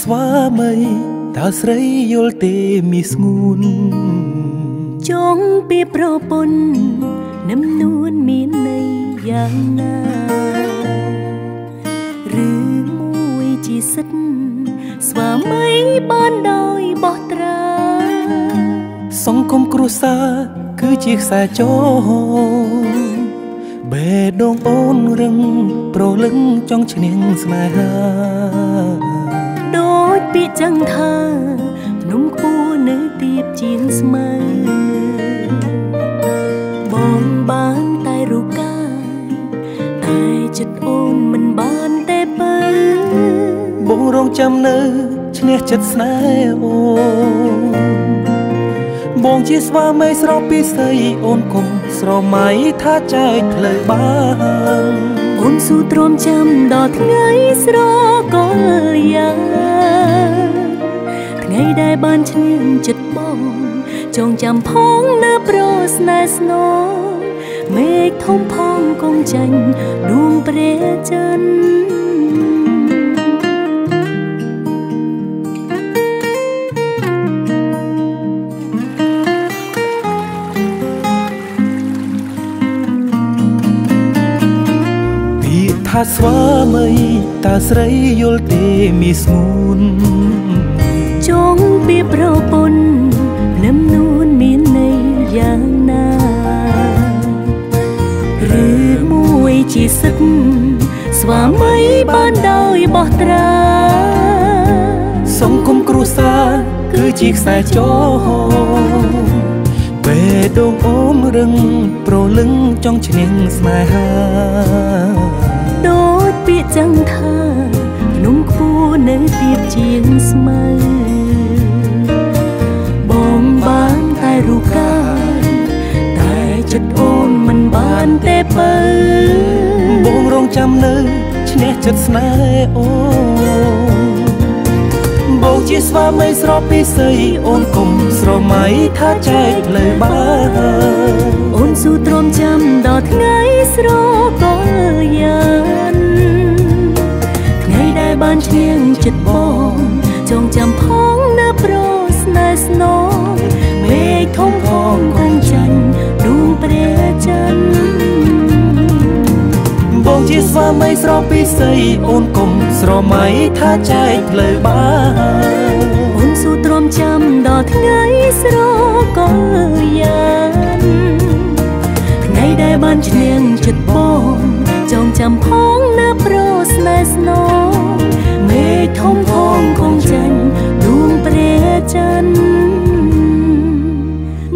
ស្វាមីតើស្រីយល់ទេមីស្ងួនចង់ពីប្រពន្ធនឹមនួនមានន័យយ៉ាងណាឬមួយជាសិទ្ធស្វាមីបានដោយបោះត្រាសង្គមគ្រួសារគឺជាខ្សែចរបេះដូងអូនរឹងប្រលឹងចង់ឈ្នះស្នេហាដូចពាក្យចឹងថាភ្នំខ្ពស់នៅទៀបជាងស្មៅបងបានតែរូបកាយតែចិត្តអូនមិនបានទេបើបងរងចាំនៅឈ្នះចិត្តស្នេហ៍អូនបងជាស្វាមីស្រស់ពីស្អីអូនកុំស្រមៃថាចែកផ្លូវបានអូនស៊ូទ្រាំចាំដល់ថ្ងៃស្រកលយ៉ាងថ្ងៃដែលបានឈ្នះចិត្តបងចងចាំផងនៅប្រស្នេហ៍ស្នងមេឃធំផងគង់ចាញ់ដួងព្រះច័ន្ទថាស្វាមីតើស្រីយល់ទេមីស្ងួនចង់ពីប្រពន្ធនឹមនួនមានន័យយ៉ាងណាឬមួយជាសិទ្ធស្វាមីបានដោយបោះត្រាសង្គមគ្រួសារគឺជាខ្សែចរបេះដូងអូនរឹងប្រលឹងចង់ឈ្នះស្នេហាដូចពាក្យចឹងថាភ្នំខ្ពស់នៅទៀបជាងស្មៅបងបានតែរូបកាយតែចិត្តអូនមិនបានទេបើបងរងចាំនៅឈ្នះចិត្តស្នេហ៍អូនបងជាស្វាមីស្រស់ពីស្អីអូនកុំស្រមៃថាចែកផ្លូវបានអូនស៊ូទ្រាំចាំដល់ថ្ងៃស្រកលយ៉ាងថ្ងៃដែលបានឈ្នះចិត្តបងចងចាំផងនៅប្រស្នេហ៍ស្នងមេឃធំផងគង់ចាញ់ដួងព្រះច័ន្ទបងជាស្វាមីស្រស់ពីស្អីអូនកុំស្រមៃថាចែកផ្លូវបានអូនស៊ូទ្រាំចាំដល់ថ្ងៃស្រកលយ៉ាងថ្ងៃដែលបានឈ្នះចិត្តបងចងចាំផងនៅប្រស្នេហ៍ស្នងមេឃធំផងគង់ចាញ់ដួងព្រះច័ន្ទ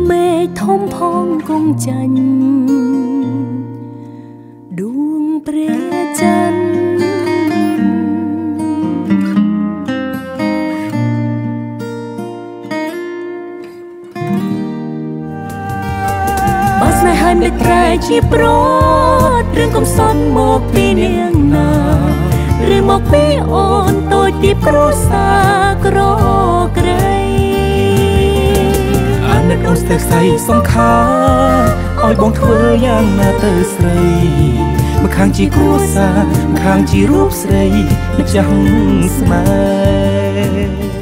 មេឃធំផងគង់ចាញ់ដួងព្រះច័ន្ទបើស្នេហ៍ហើយមិនប្រែជាប្រត់រឿងកំសត់មកពីនាងណាឬមកពីអូនតូចទីគ្រួសារក្រក្រៃអានិតអូនស្ទើរស្អីសង្ខារឲ្យបងធ្វើយ៉ាងណាទៅស្រីម្ខាងជាគ្រួសារម្ខាងជារូបស្រីម្ចាស់ស្នេហ៍